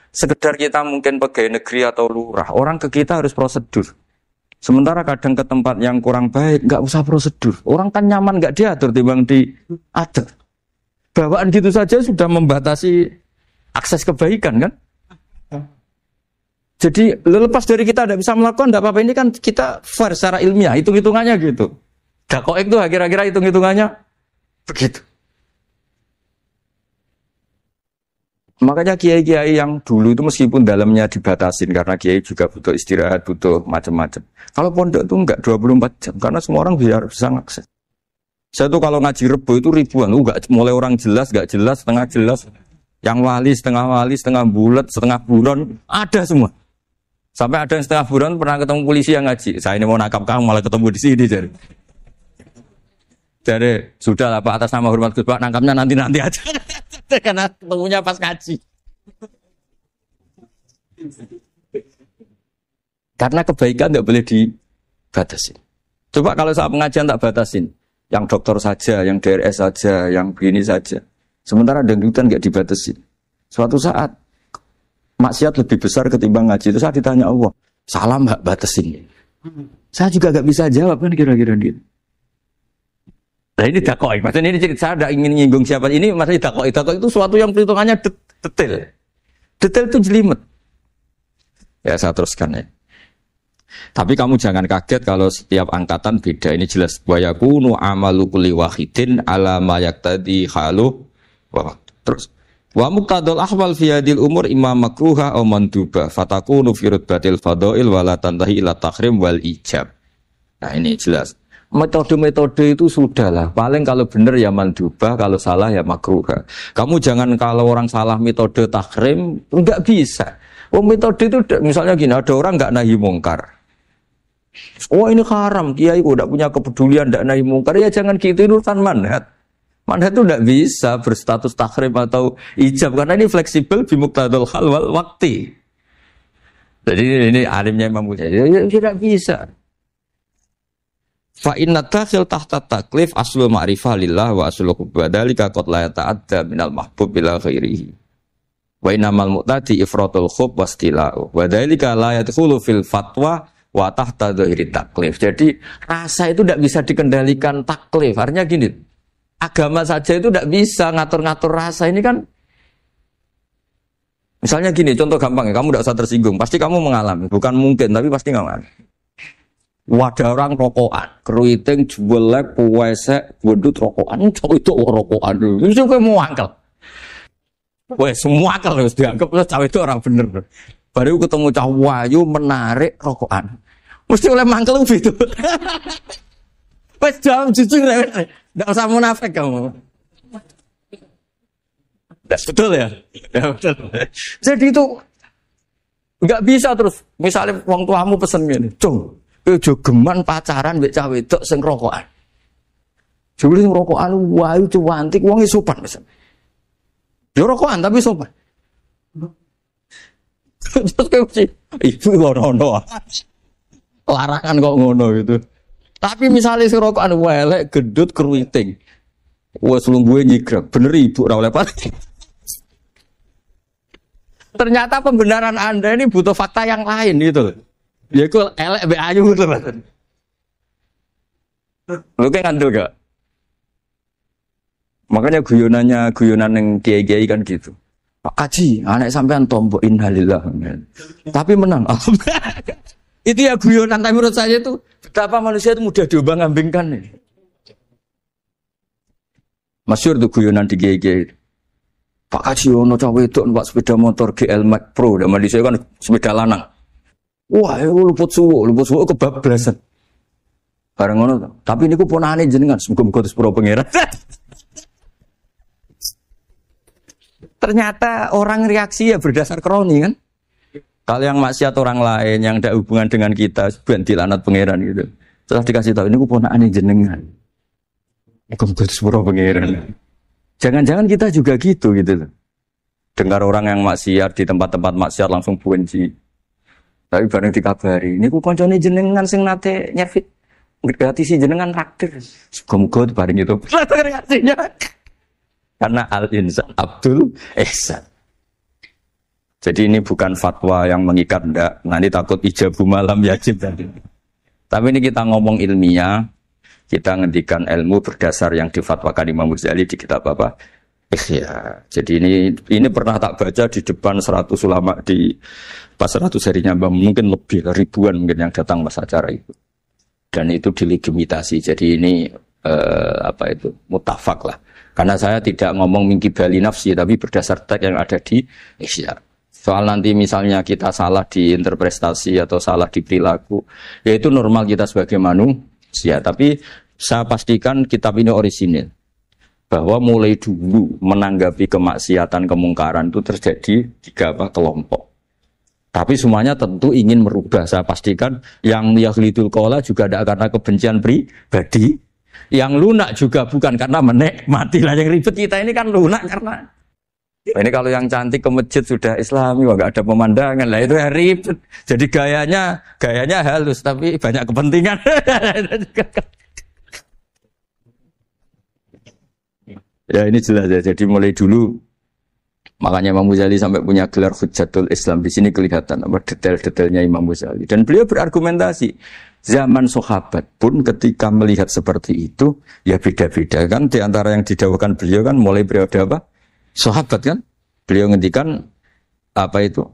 Sekedar kita mungkin pegawai negeri atau lurah, orang ke kita harus prosedur. Sementara kadang ke tempat yang kurang baik, nggak usah prosedur. Orang kan nyaman nggak diatur timbang diatur. Bawaan gitu saja sudah membatasi akses kebaikan kan? Jadi lepas dari kita tidak bisa melakukan, tidak apa-apa. Ini kan kita fair secara ilmiah, hitung-hitungannya gitu. Dakoek itu kira-kira hitung-hitungannya begitu. Makanya kiai-kiai yang dulu itu meskipun dalamnya dibatasin, karena kiai juga butuh istirahat, butuh macam-macam. Kalau pondok itu enggak 24 jam, karena semua orang bisa mengakses. Saya tuh kalau ngaji Rebo itu ribuan, enggak mulai orang jelas, enggak jelas, setengah jelas. Yang wali, setengah bulat, setengah buron, ada semua. Sampai ada yang setengah bulan pernah ketemu polisi yang ngaji. Saya ini mau nakap kamu malah ketemu di sini jadi sudah lah Pak, atas nama hormat Gus Pak, nangkapnya nanti aja. Karena ketemunya pas ngaji. Karena kebaikan tidak boleh dibatasin. Coba kalau saat pengajian tak batasin, yang dokter saja, yang DRS saja, yang begini saja. Sementara dangdutan nggak dibatasin. Suatu saat maksiat lebih besar ketimbang ngaji. Itu saya ditanya Allah, salah mbak batasin. Saya juga gak bisa jawab kan kira-kira gitu. Nah ini dakoi, maksudnya ini saya tidak ingin nyinggung siapa. Ini maksudnya dakoi itu suatu yang perhitungannya detail. Detail itu jelimet. Ya saya teruskan ya. Tapi kamu jangan kaget kalau setiap angkatan beda. Ini jelas. Wa yakunu amalu kulli wahidin ala ma yaqtadi halu. Wah, terus wa muqtadul ahwal fi hadil umur imam makruha aw manduba fatakunu fi rutbatil fadail wala tantahi ila tahrim wal ijab. Nah ini jelas. Metode-metode itu sudahlah. Paling kalau benar ya manduba, kalau salah ya makruha. Kamu jangan kalau orang salah metode tahrim enggak bisa. Oh metode itu misalnya gini, ada orang enggak nahi mungkar. Oh ini haram, kiai kok enggak punya kepedulian enggak nahi mungkar. Ya jangan gitu, itu urusan manhat. Manhat itu tidak bisa berstatus tahrim atau ijab karena ini fleksibel bimuqtadul hal wal waqti. Jadi ini alimnya Imam Ghazali ya, tidak bisa. Fa inna takhil tahta taklif aslul ma'rifah lillah wa aslul kubadalika qad la yata'adda minal mahbub ila ghairihi. Wa innamal mu'tadi ifratul khub wastila'u. Wa dzalika la yadkhulu fil fatwa wa tahta dhahiri taklif. Jadi rasa itu tidak bisa dikendalikan taklif. Artinya gini, agama saja itu tidak bisa ngatur-ngatur rasa ini kan. Misalnya gini, contoh gampang ya, kamu tidak usah tersinggung, pasti kamu mengalami, bukan mungkin tapi pasti ngalami. Wadah orang rokokan, keriting, juelek, puwesek, wedut rokokan, itu rokokan dulu, itu kayak mau angkel. Wah semua angkel harus dianggap, cawe itu orang bener. Baru ketemu cah wayu menarik rokokan, mesti oleh mangkel gitu. Wes jam jujur, tidak usah munafik kamu. Betul ya? Ya betul. Jadi itu nggak bisa terus. Misalnya wong tuamu pesen gini, cung, jogeman pacaran mbek cah wedok sing rokokan. Jebule sing rokokan wayu cuwantik, wong sopan pesen. Yo rokokan tapi sopan. Terus kayak ibu ngono. Larangan kok ngono gitu. Tapi misalnya si rokokan welek, gedut, keruiting. Wah sebelum gue nyigrek, bener ibu ora oleh pati. Ternyata pembenaran Anda ini butuh fakta yang lain gitu. Ya itu elek be ayu gitu. Lu kayak ngandel gak? Makanya guyonan yang kiai-kiai kan gitu. Pak Kaji, anak sampean tombok innalillah. Tapi menang. Itu ya guyonan, tapi menurut saya itu betapa manusia itu mudah diombang-ambingkan nih. Masyhur tuh guyonan di kiai-kiai. Pak Kaji ono cawe itu numpak sepeda motor GL Max Pro, dan Malaysia kan sepeda lanang. Wah, luput suwo kebablasan. Bareng ngono to. Tapi niku ponakane jenengan, muga-muga terus pro pangeran. Ternyata orang reaksi ya berdasar kroni kan. Kalau yang maksiat orang lain yang tidak hubungan dengan kita, ben dilanat pangeran gitu. Setelah dikasih tahu niku ponakane jenengan. Muga-muga terus pro pangeran. Jangan-jangan kita juga gitu loh. Dengar orang yang maksiat di tempat-tempat maksiat langsung benci. Tapi bareng dikabari, niku koncone jenengan sing nate nyervit. Berarti si jenengan raktir. Muga-muga bareng itu. Reaksinya. Karena al-insan Abdul Ihsan. Jadi ini bukan fatwa yang mengikat, enggak. Nanti takut ijabu malam yajib tadi. Tapi ini kita ngomong ilmiah, kita ngendikan ilmu berdasar yang difatwakan Imam Ghazali di kitab apa? Ihya. Jadi ini pernah tak baca di depan 100 ulama di pas 100 harinya, mungkin lebih ribuan mungkin yang datang pas acara itu. Dan itu dilegitimasi. Jadi ini mutafak lah. Karena saya tidak ngomong mingkibali nafsi, tapi berdasar teks yang ada di Ihya. Soal nanti misalnya kita salah di interpretasi atau salah di perilaku, ya itu normal kita sebagai manusia. Tapi saya pastikan kitab ini orisinil. Bahwa mulai dulu menanggapi kemaksiatan, kemungkaran itu terjadi 3 kelompok. Tapi semuanya tentu ingin merubah. Saya pastikan yang yahlidul qola juga tidak karena kebencian pribadi. Yang lunak juga bukan karena menikmati lah. Yang ribet kita ini kan lunak karena ini kalau yang cantik ke masjid sudah Islami, wah gak ada pemandangan lah, itu ya ribet. Jadi gayanya halus tapi banyak kepentingan. Ya ini jelas ya. Jadi mulai dulu makanya Imam Ghazali sampai punya gelar Hujjatul Islam. Di sini kelihatan apa detail-detailnya Imam Ghazali. Dan beliau berargumentasi. Zaman sahabat pun ketika melihat seperti itu, ya beda-beda kan. Di antara yang didawahkan beliau kan mulai periode apa? Sahabat kan. Beliau ngendikan apa itu?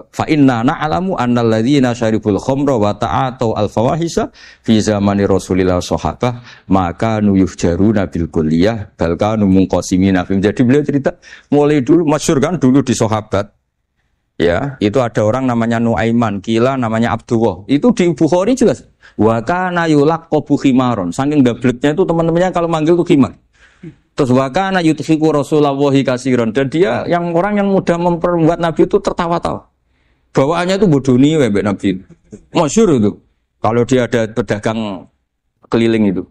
Fa inna na'lamu annal ladzina syaribul khamra wa ta'atu al-fawahisha fi zamani Rasulillah sahabah maka nuyuhjaruna bil kulliyah bal kanu munqasimina. Jadi beliau cerita mulai dulu masyhur kan dulu di sahabat. Ya, itu ada orang namanya Nuaiman, kila namanya Abdullah. Itu di Bukhari jelas. Wa kana yulaqabu khimaron. Saking gableknya itu teman-temannya kalau manggil itu khimar. Terus wa kana yuthiqu Rasulullah katsiran. Dan dia yang orang yang mudah memperbuat Nabi itu tertawa-tawa. Bawaannya itu bodoni mbek Nabi. Masyhur itu. Kalau dia ada pedagang keliling itu.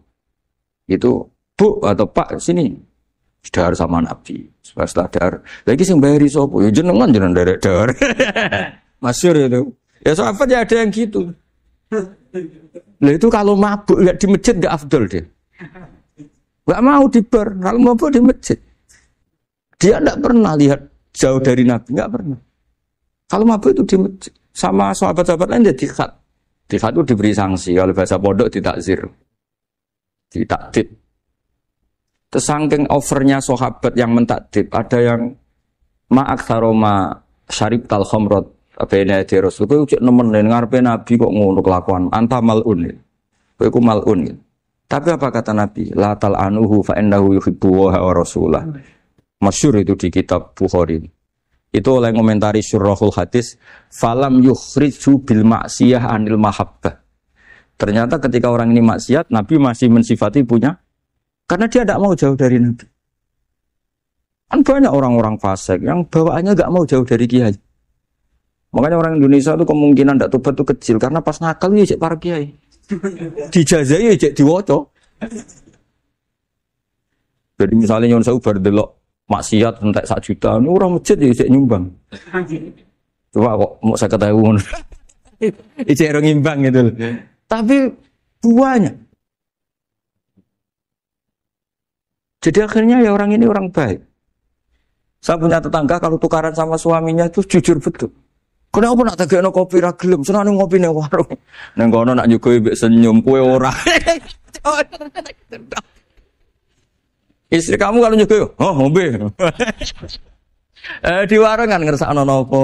Itu, Bu atau Pak sini. Dahar sama Nabi, setelah dahar. Lagi sing bayari sopo, ya jenengan derek dahar. Masyhur itu. Ya sahabat ya ada yang gitu. Lah itu kalau mabuk lihat di masjid enggak afdol dia. Enggak mau di bar, kalau mabuk di masjid. Dia enggak pernah lihat jauh dari Nabi, enggak pernah. Kalau mabuk itu di masjid. Sama sahabat-sahabat lain dia dikhat. Dikhat itu diberi sanksi, kalau bahasa pondok ditakzir. Ditakdib. Saking overnya sahabat yang mentakdib, ada yang ma'aktsaroma syarib tal khamrat baina yadi Rasul. Kowe cek nemen ngarepe Nabi kok ngono kelakuan, anta malun. Kowe ku malun. Tapi apa kata Nabi? La tal anuhu fa innahu yuhibbu wa rasulah. Masyhur itu di kitab Bukhari. Itu oleh komentari Syurahul Hadis, falam yukhriju bil maksiyah anil mahabbah. Ternyata ketika orang ini maksiat, Nabi masih mensifati punya. Karena dia tidak mau jauh dari Nabi. Kan banyak orang-orang fasik yang bawaannya nggak mau jauh dari kiai. Makanya orang Indonesia itu kemungkinan tidak tobat itu kecil. Karena pas nakal ya cek para kiai. Dijazai ya cek diwoco. Jadi misalnya nyon saya bar delok maksiat entek 1 juta, ini orang masjid ya cek nyumbang. Coba kok mau saya ketahui. Cek orang imbang gitu. Tapi buahnya. Jadi akhirnya ya orang ini orang baik. Saya punya tetangga kalau tukaran sama suaminya itu jujur betul. Kenapa nak tegakno kopi ra gelem, senane ngopi ning warung. Nang kono nak nyugoi mbek senyum kowe ora. Istri kamu kalau nyugoi, oh ngombe. Di warung kan ngersakno napa.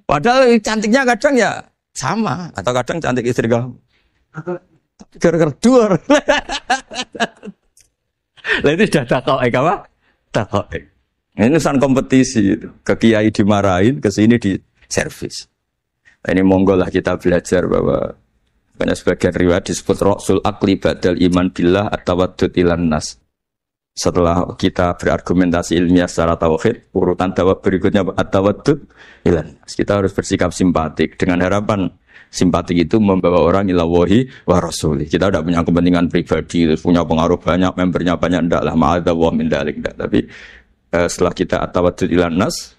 Padahal cantiknya kadang ya sama atau kadang cantik istri kamu. Gara-gara dua. Lah itu sudah takok apa? Takok. Ini urusan kompetisi itu. Ke kiai dimarahin, ke sini di servis. Nah, ini monggo lah kita belajar bahwa karena sebagian riwayat disebut Rasul Akli Badal Iman Billah At-Tawaddud Ilan Nas. Setelah kita berargumentasi ilmiah secara tauhid, urutan dawab berikutnya At-Tawaddud Ilan Nas. Kita harus bersikap simpatik dengan harapan simpatik itu membawa orang ila wahi wa rasuli. Kita tidak punya kepentingan pribadi, punya pengaruh banyak, membernya banyak, tidak lah ma'adha wa min dalik. Tapi setelah kita at-tawaddud ilan nas,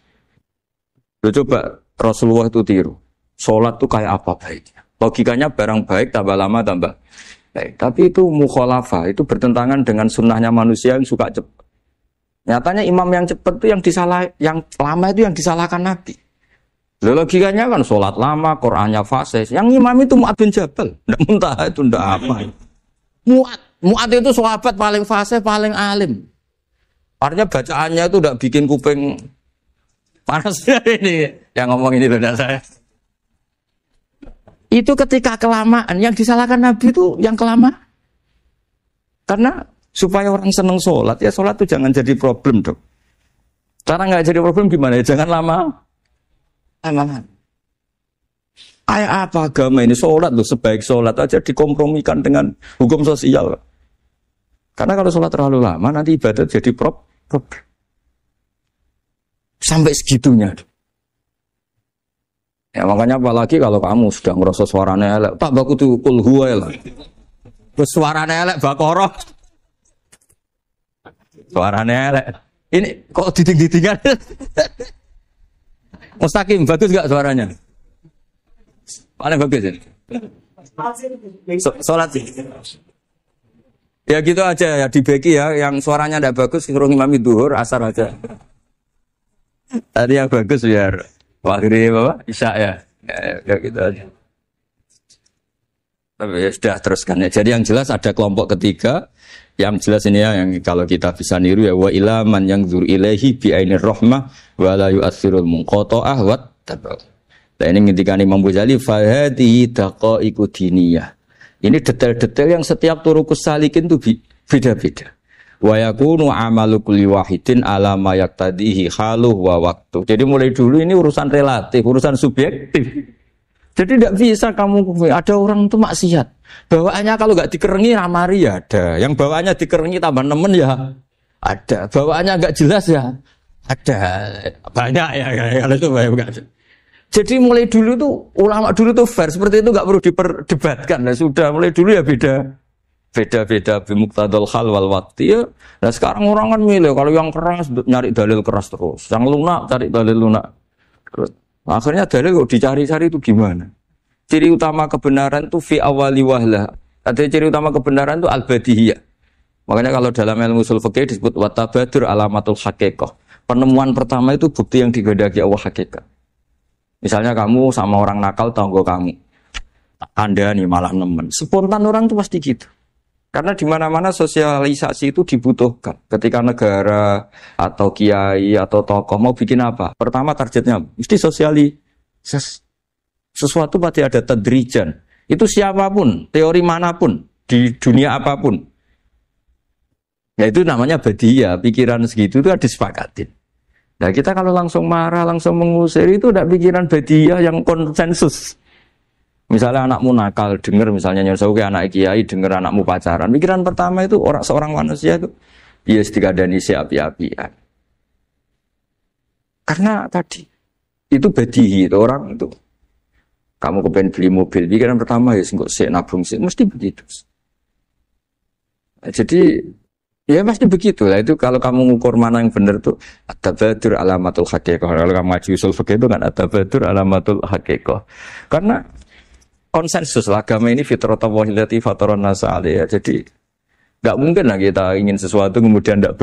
coba Rasulullah itu tiru. Sholat itu kayak apa baiknya? Logikanya barang baik tambah lama tambah baik. Tapi itu mukhalafah, itu bertentangan dengan sunnahnya manusia yang suka cepat. Nyatanya imam yang cepat itu yang lama itu yang disalahkan Nabi. Logikanya kan sholat lama, Qur'annya fase. Yang imam itu Mu'ad bin Jabal. Tidak muntah itu, tidak apa. Mu'ad itu sahabat paling fase, paling alim. Artinya bacaannya itu tidak bikin kuping panas. Ini yang ngomong ini tidak saya. Itu ketika kelamaan. Yang disalahkan Nabi itu yang kelamaan. Karena supaya orang senang sholat, ya sholat itu jangan jadi problem dong. Cara nggak jadi problem gimana ya? Jangan lama. Kayak apa agama ini? Sholat loh, sebaik sholat aja dikompromikan dengan hukum sosial. Karena kalau sholat terlalu lama nanti ibadat jadi problem. Sampai segitunya. Ya makanya apalagi kalau kamu sudah ngerasa suaranya elek, tak baku tuh kulhu lah. Terus suaranya elek Baqarah. Suaranya elek. Ini kok diding-didingan? Mustaqim, bagus gak suaranya? Paling bagus ini. Sholat sih. Ya gitu aja ya, dibagi ya. Yang suaranya tidak bagus, ngurung imam duhur, asar aja. Tadi yang bagus biar maghrib apa? Isya ya. Ya gitu aja. Tapi ya sudah teruskan ya. Jadi yang jelas ada kelompok ketiga. Yang jelas ini ya, yang kalau kita bisa niru ya, wa ila man yang zur ilaihi bi ainir rahmah wa la yu'athirul munqata'ah wa tabaq. Nah ini ngendikan Imam Ghazali fa hadhihi daqaiqu diniyah. Ini detail-detail yang setiap turukus salikin itu beda-beda. Wa yakunu amalu kulli wahidin ala ma yaqtadihi haluh wa waqtu. Jadi mulai dulu ini urusan relatif, urusan subjektif. Jadi tidak bisa kamu ada orang itu maksiat. Bawaannya kalau nggak dikerengi ramari ya ada. Yang bawaannya dikerengi tambah nemen ya ada. Bawaannya nggak jelas ya ada. Banyak ya kalau itu banyak. Jadi mulai dulu tuh ulama dulu tuh fair seperti itu nggak perlu diperdebatkan. Nah, sudah mulai dulu ya beda bimuqtadal hal wal waqti ya. Nah sekarang orang kan milih kalau yang keras nyari dalil keras terus, yang lunak cari dalil lunak terus. Akhirnya dalil kok dicari-cari itu gimana? Ciri utama kebenaran itu fi awali wahlah. Ada ciri utama kebenaran itu al-badihiyah. Makanya kalau dalam ilmu ushul fikih disebut watabadur alamatul haqiqah. Penemuan pertama itu bukti yang digandaki Allah hakikat. Misalnya kamu sama orang nakal tanggo kamu. Anda nih malah nemen. Spontan orang itu pasti gitu. Karena di mana-mana sosialisasi itu dibutuhkan. Ketika negara atau kiai atau tokoh mau bikin apa? Pertama targetnya mesti sosialisasi. Sesuatu pasti ada tadrijan. Itu siapapun, teori manapun, di dunia apapun. Ya itu namanya badiyah, pikiran segitu itu disepakatin. Nah kita kalau langsung marah, langsung mengusir itu tidak pikiran badiyah yang konsensus. Misalnya anakmu nakal, dengar misalnya nyuruh ke anak kiai, dengar anakmu pacaran. Pikiran pertama itu seorang manusia itu dia dikadani si api-apian. Karena tadi itu badihi itu orang itu. Kamu kepengen beli mobil, pikiran pertama ya singkok sik nabung sik, mesti begitu. Nah, jadi ya pasti begitu lah. Itu kalau kamu mengukur mana yang benar tuh at-tabadur alamatul haqiqah. Kalau kamu ngaji usul fikih itu kan at-tabadur alamatul haqiqah. Karena konsensus lah, agama ini fitratallahi allati fataran nasa 'alaiha. Jadi enggak mungkin lah kita ingin sesuatu kemudian tidak